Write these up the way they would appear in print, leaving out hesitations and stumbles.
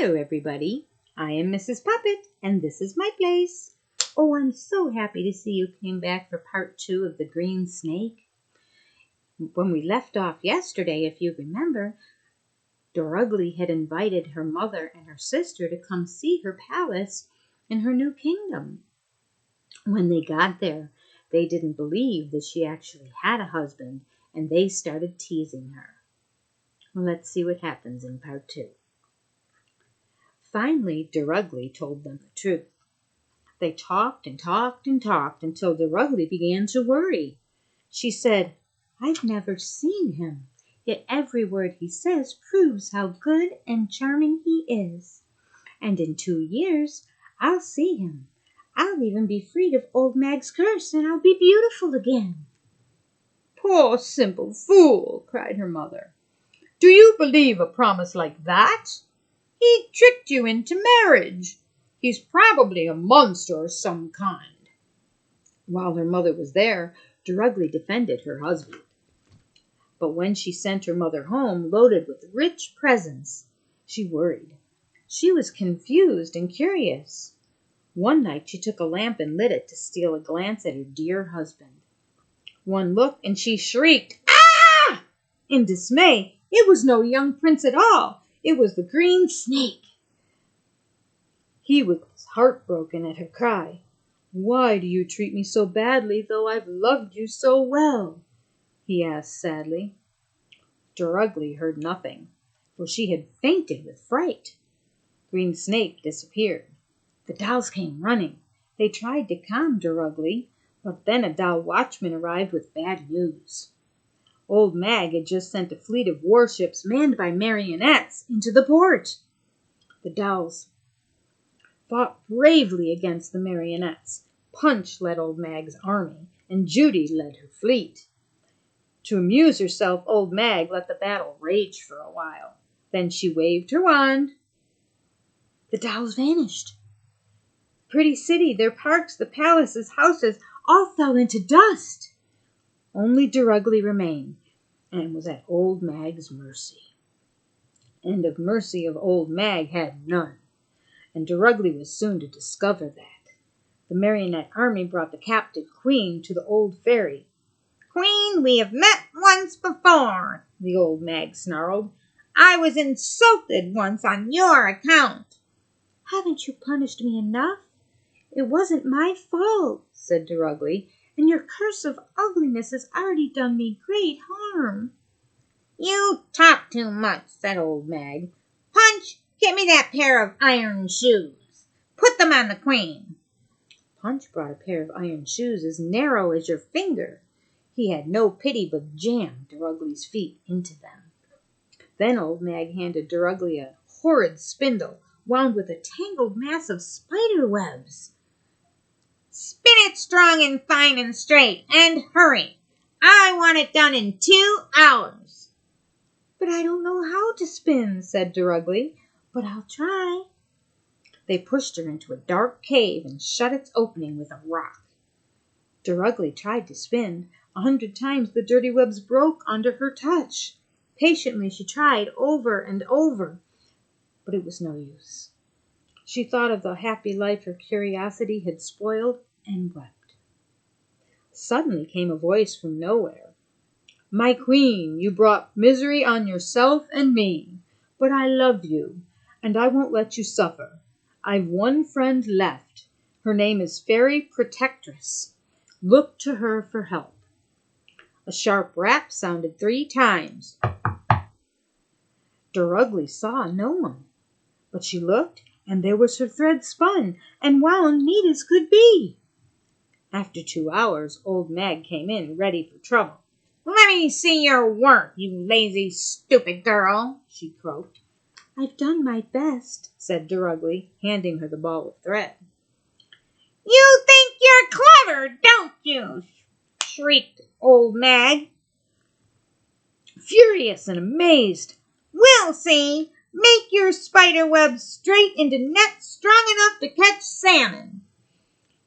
Hello, everybody. I am Mrs. Poppet, and this is my place. Oh, I'm so happy to see you came back for part 2 of The Green Snake. When we left off yesterday, if you remember, Dorugly had invited her mother and her sister to come see her palace in her new kingdom. When they got there, they didn't believe that she actually had a husband, and they started teasing her. Well, let's see what happens in part 2. Finally, Dorugly told them the truth. They talked and talked and talked until Dorugly began to worry. She said, "I've never seen him, yet every word he says proves how good and charming he is. And in 2 years, I'll see him. I'll even be freed of old Mag's curse, and I'll be beautiful again." "Poor simple fool!" cried her mother. "Do you believe a promise like that? He tricked you into marriage. He's probably a monster of some kind." While her mother was there, Dorugly defended her husband. But when she sent her mother home loaded with rich presents, she worried. She was confused and curious. One night she took a lamp and lit it to steal a glance at her dear husband. One look and she shrieked, "Ah!" in dismay. It was no young prince at all. It was the green snake. He was heartbroken at her cry. "Why do you treat me so badly, though I've loved you so well?" he asked sadly. Dorugly heard nothing, for she had fainted with fright. Green Snake disappeared. The dolls came running. They tried to calm Dorugly, but then a doll watchman arrived with bad news. Old Mag had just sent a fleet of warships manned by marionettes into the port. The dolls fought bravely against the marionettes. Punch led Old Mag's army, and Judy led her fleet. To amuse herself, Old Mag let the battle rage for a while. Then she waved her wand. The dolls vanished. The pretty city, their parks, the palaces, houses, all fell into dust. Only Dorugly remained, and was at Old Mag's mercy. And of mercy of Old Mag had none, and Dorugly was soon to discover that. The marionette army brought the captive queen to the old fairy. "Queen, we have met once before," the old Mag snarled. "I was insulted once on your account." "Haven't you punished me enough? It wasn't my fault," said Dorugly, "and your curse of ugliness has already done me great harm." "You talk too much," said Old Mag. "Punch, get me that pair of iron shoes. Put them on the queen." Punch brought a pair of iron shoes as narrow as your finger. He had no pity but jammed Dorugly's feet into them. Then Old Mag handed Dorugly a horrid spindle wound with a tangled mass of spider webs. "Spin it strong and fine and straight, and hurry. I want it done in 2 hours. "But I don't know how to spin," said Dorugly, "but I'll try." They pushed her into a dark cave and shut its opening with a rock. Dorugly tried to spin. 100 times the dirty webs broke under her touch. Patiently she tried over and over, but it was no use. She thought of the happy life her curiosity had spoiled and wept. Suddenly came a voice from nowhere. "My queen, you brought misery on yourself and me, but I love you, and I won't let you suffer. I've one friend left. Her name is Fairy Protectress. Look to her for help." A sharp rap sounded 3 times. Dorugly saw no one, but she looked, and there was her thread spun and wound neat as could be. After 2 hours, Old Mag came in, ready for trouble. "Let me see your work, you lazy, stupid girl," she croaked. "I've done my best," said Dorugly, handing her the ball of thread. "You think you're clever, don't you?" shrieked Old Mag, furious and amazed. "We'll see. Make your spider webs straight into nets strong enough to catch salmon.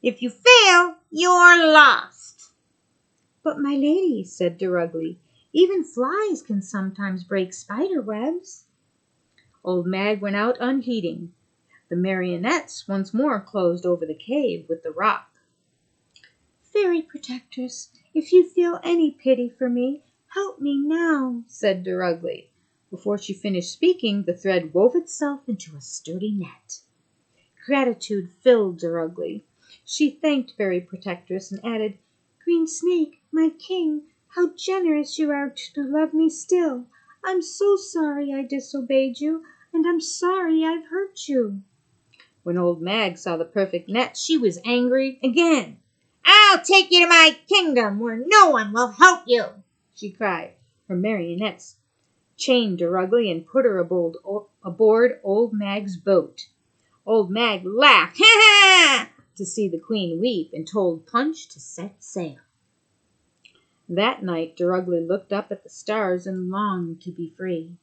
If you fail, you're lost." "But, my lady," said Dorugly, "even flies can sometimes break spider webs." Old Mag went out unheeding. The marionettes once more closed over the cave with the rock. "Fairy protectress, if you feel any pity for me, help me now," said Dorugly. Before she finished speaking, the thread wove itself into a sturdy net. Gratitude filled Dorugly. She thanked Fairy Protectress and added, "Green Snake, my king, how generous you are to love me still. I'm so sorry I disobeyed you, and I'm sorry I've hurt you." When Old Mag saw the perfect net, she was angry again. "I'll take you to my kingdom where no one will help you," she cried. Her marionettes chained Dorugly and put her aboard Old Mag's boat. Old Mag laughed, ha ha, to see the queen weep, and told Punch to set sail. That night Dorugly looked up at the stars and longed to be free.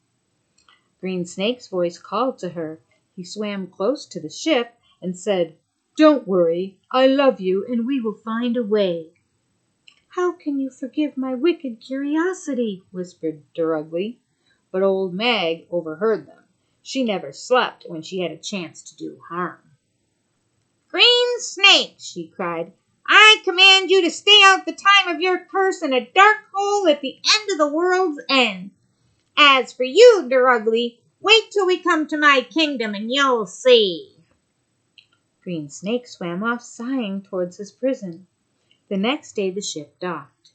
Green Snake's voice called to her. He swam close to the ship and said, "Don't worry, I love you and we will find a way." "How can you forgive my wicked curiosity?" whispered Dorugly. But Old Mag overheard them. She never slept when she had a chance to do harm. "Green Snake," she cried, "I command you to stay out the time of your curse in a dark hole at the end of the world's end. As for you, Dorugly, wait till we come to my kingdom and you'll see." Green Snake swam off sighing towards his prison. The next day the ship docked.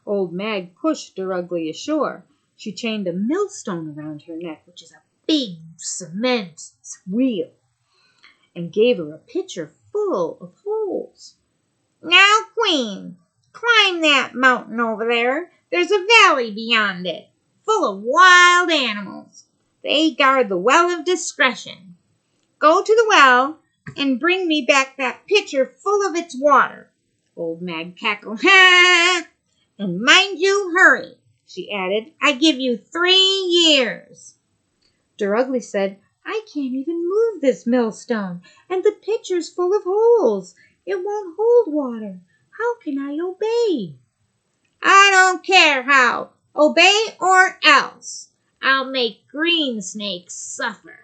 Old Mag pushed Dorugly ashore. She chained a millstone around her neck, which is a big cement wheel, and gave her a pitcher full of holes. "Now, Queen, climb that mountain over there. There's a valley beyond it, full of wild animals. They guard the Well of Discretion. Go to the well and bring me back that pitcher full of its water." Old Mag cackled, ha! "And mind you hurry," she added. "I give you 3 years." Dorugly said, "I can't even move this millstone, and the pitcher's full of holes. It won't hold water. How can I obey?" "I don't care how. Obey or else. I'll make Green Snake suffer,"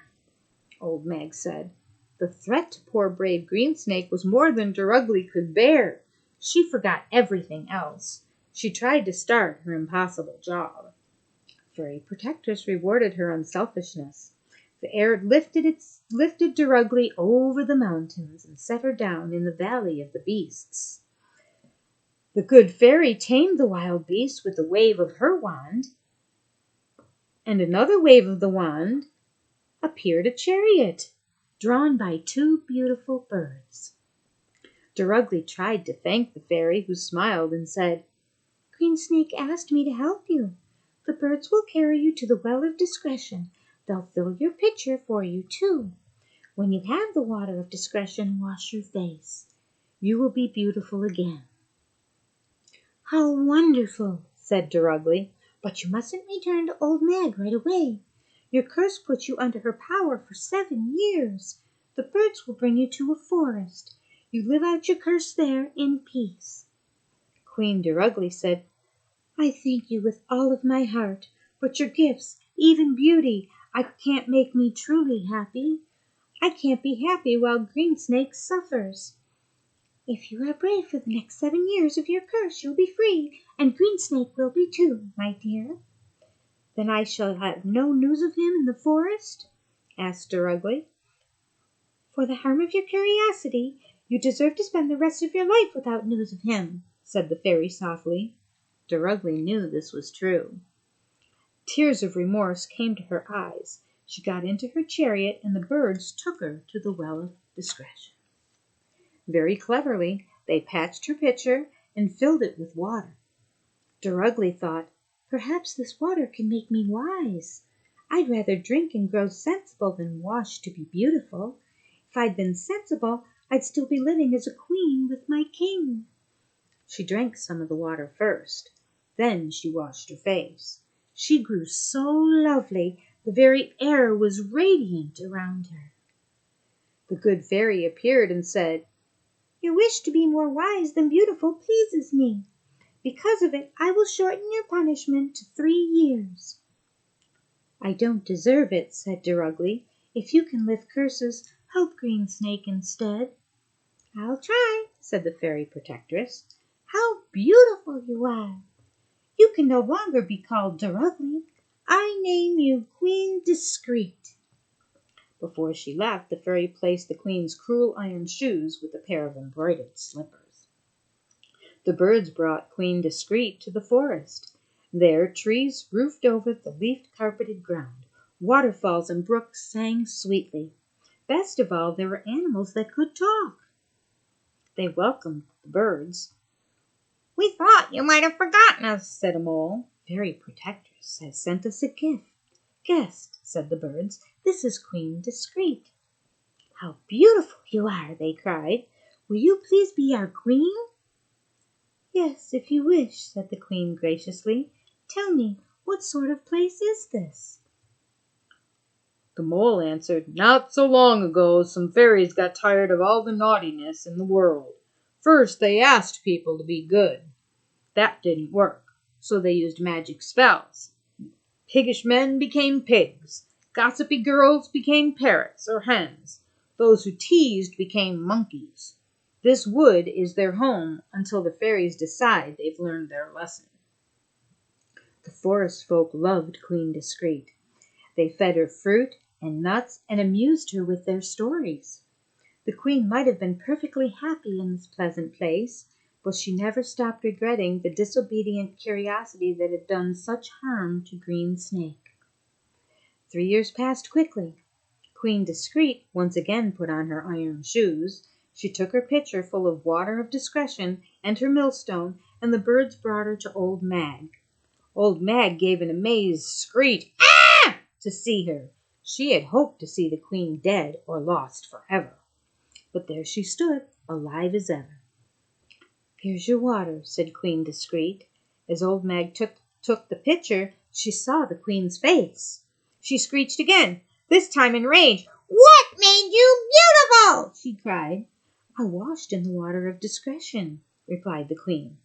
Old Mag said. The threat to poor brave Green Snake was more than Dorugly could bear. She forgot everything else. She tried to start her impossible job. Fairy Protectress rewarded her unselfishness. The air lifted Dorugly over the mountains and set her down in the valley of the beasts. The good fairy tamed the wild beasts with a wave of her wand, and another wave of the wand appeared a chariot, drawn by 2 beautiful birds. Dorugly tried to thank the fairy, who smiled and said, "Green Snake asked me to help you. The birds will carry you to the Well of Discretion. They'll fill your pitcher for you, too. When you have the water of discretion, wash your face. You will be beautiful again." "How wonderful," said Dorugly. "But you mustn't return to Old Mag right away. Your curse puts you under her power for 7 years. The birds will bring you to a forest. You live out your curse there in peace." Queen Dorugly said, "I thank you with all of my heart, but your gifts, even beauty, can't make me truly happy. I can't be happy while Green Snake suffers. If you are brave for the next 7 years of your curse, you'll be free, and Green Snake will be too, my dear." "Then I shall have no news of him in the forest?" asked Dorugly. "For the harm of your curiosity, you deserve to spend the rest of your life without news of him," said the fairy softly. Dorugly knew this was true. Tears of remorse came to her eyes. She got into her chariot, and the birds took her to the Well of Discretion. Very cleverly, they patched her pitcher and filled it with water. Dorugly thought, "Perhaps this water can make me wise. I'd rather drink and grow sensible than wash to be beautiful. If I'd been sensible, I'd still be living as a queen with my king." She drank some of the water first. Then she washed her face. She grew so lovely, the very air was radiant around her. The good fairy appeared and said, "Your wish to be more wise than beautiful pleases me. Because of it, I will shorten your punishment to 3 years." I don't deserve it, said Dorugly. If you can lift curses, help Green Snake instead. I'll try, said the fairy protectress. How beautiful you are! You can no longer be called Dorugly. I name you Queen Discreet. Before she left, the fairy placed the queen's cruel iron shoes with a pair of embroidered slippers. The birds brought Queen Discreet to the forest. There trees roofed over the leaf-carpeted ground. Waterfalls and brooks sang sweetly. Best of all, there were animals that could talk. They welcomed the birds. We thought you might have forgotten us, said a mole. Fairy Protectress has sent us a gift. Guest, said the birds, this is Queen Discreet. How beautiful you are, they cried. Will you please be our queen? Yes, if you wish, said the queen graciously. Tell me, what sort of place is this? The mole answered, Not so long ago, some fairies got tired of all the naughtiness in the world. First, they asked people to be good. That didn't work, so they used magic spells. Piggish men became pigs. Gossipy girls became parrots or hens. Those who teased became monkeys. This wood is their home until the fairies decide they've learned their lesson. The forest folk loved Queen Discreet. They fed her fruit and nuts and amused her with their stories. The queen might have been perfectly happy in this pleasant place, but she never stopped regretting the disobedient curiosity that had done such harm to Green Snake. 3 years passed quickly. Queen Discreet once again put on her iron shoes. She took her pitcher full of water of discretion and her millstone, and the birds brought her to Old Mag. Old Mag gave an amazed screech, "Ah!" to see her. She had hoped to see the queen dead or lost forever. But there she stood, alive as ever. Here's your water, said Queen Discreet. As Old Mag took the pitcher, she saw the queen's face. She screeched again, this time in rage. What made you beautiful? She cried. I washed in the water of discretion, replied the queen.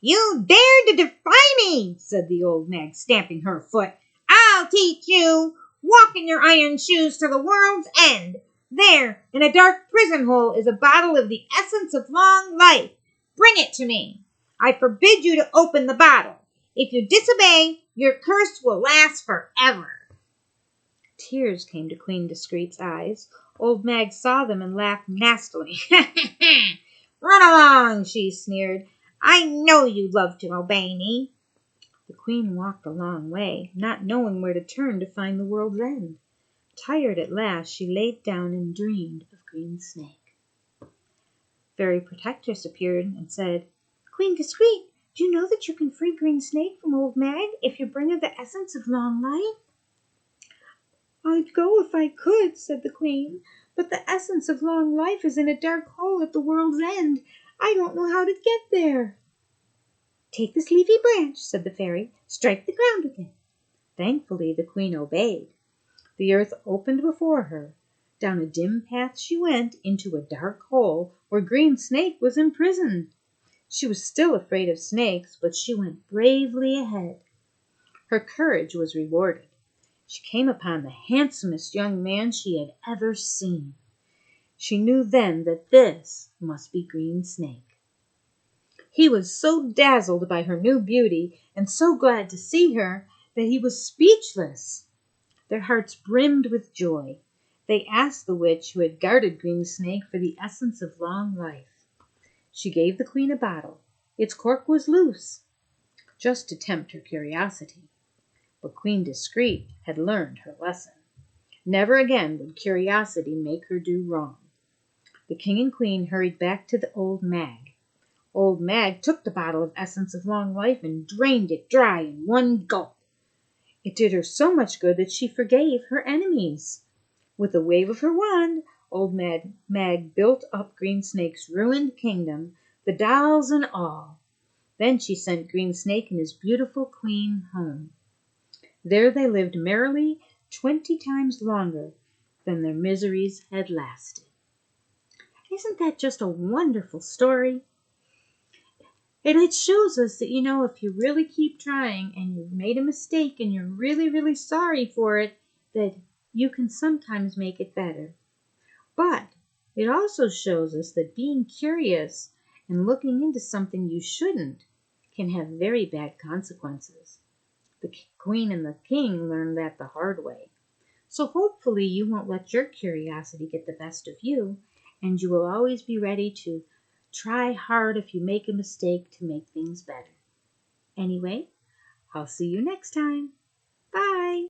You dare to defy me, said the Old Mag, stamping her foot. I'll teach you. Walk in your iron shoes to the world's end. There, in a dark prison hole, is a bottle of the essence of long life. Bring it to me. I forbid you to open the bottle. If you disobey, your curse will last forever. Tears came to Queen Discreet's eyes. Old Mag saw them and laughed nastily. Run along, she sneered. I know you love to obey me. The queen walked a long way, not knowing where to turn to find the world's end. Tired at last, she laid down and dreamed of Green Snake. Fairy Protectress appeared and said, Queen Discreet, do you know that you can free Green Snake from Old Mag if you bring her the essence of long life? I'd go if I could, said the queen, but the essence of long life is in a dark hole at the world's end. I don't know how to get there. Take this leafy branch, said the fairy. Strike the ground with it. Thankfully, the queen obeyed. The earth opened before her. Down a dim path she went into a dark hole where Green Snake was imprisoned. She was still afraid of snakes, but she went bravely ahead. Her courage was rewarded. She came upon the handsomest young man she had ever seen. She knew then that this must be Green Snake. He was so dazzled by her new beauty and so glad to see her that he was speechless. Their hearts brimmed with joy. They asked the witch who had guarded Green Snake for the essence of long life. She gave the queen a bottle. Its cork was loose, just to tempt her curiosity. But Queen Discreet had learned her lesson. Never again would curiosity make her do wrong. The king and queen hurried back to the Old Mag. Old Mag took the bottle of essence of long life and drained it dry in one gulp. It did her so much good that she forgave her enemies. With a wave of her wand, Old Mag built up Green Snake's ruined kingdom, the dolls and all. Then she sent Green Snake and his beautiful queen home. There they lived merrily 20 times longer than their miseries had lasted. Isn't that just a wonderful story? And it shows us that, if you really keep trying and you've made a mistake and you're really, really sorry for it, that you can sometimes make it better. But it also shows us that being curious and looking into something you shouldn't can have very bad consequences. The queen and the king learned that the hard way. So hopefully you won't let your curiosity get the best of you, and you will always be ready to try hard if you make a mistake to make things better. Anyway, I'll see you next time. Bye.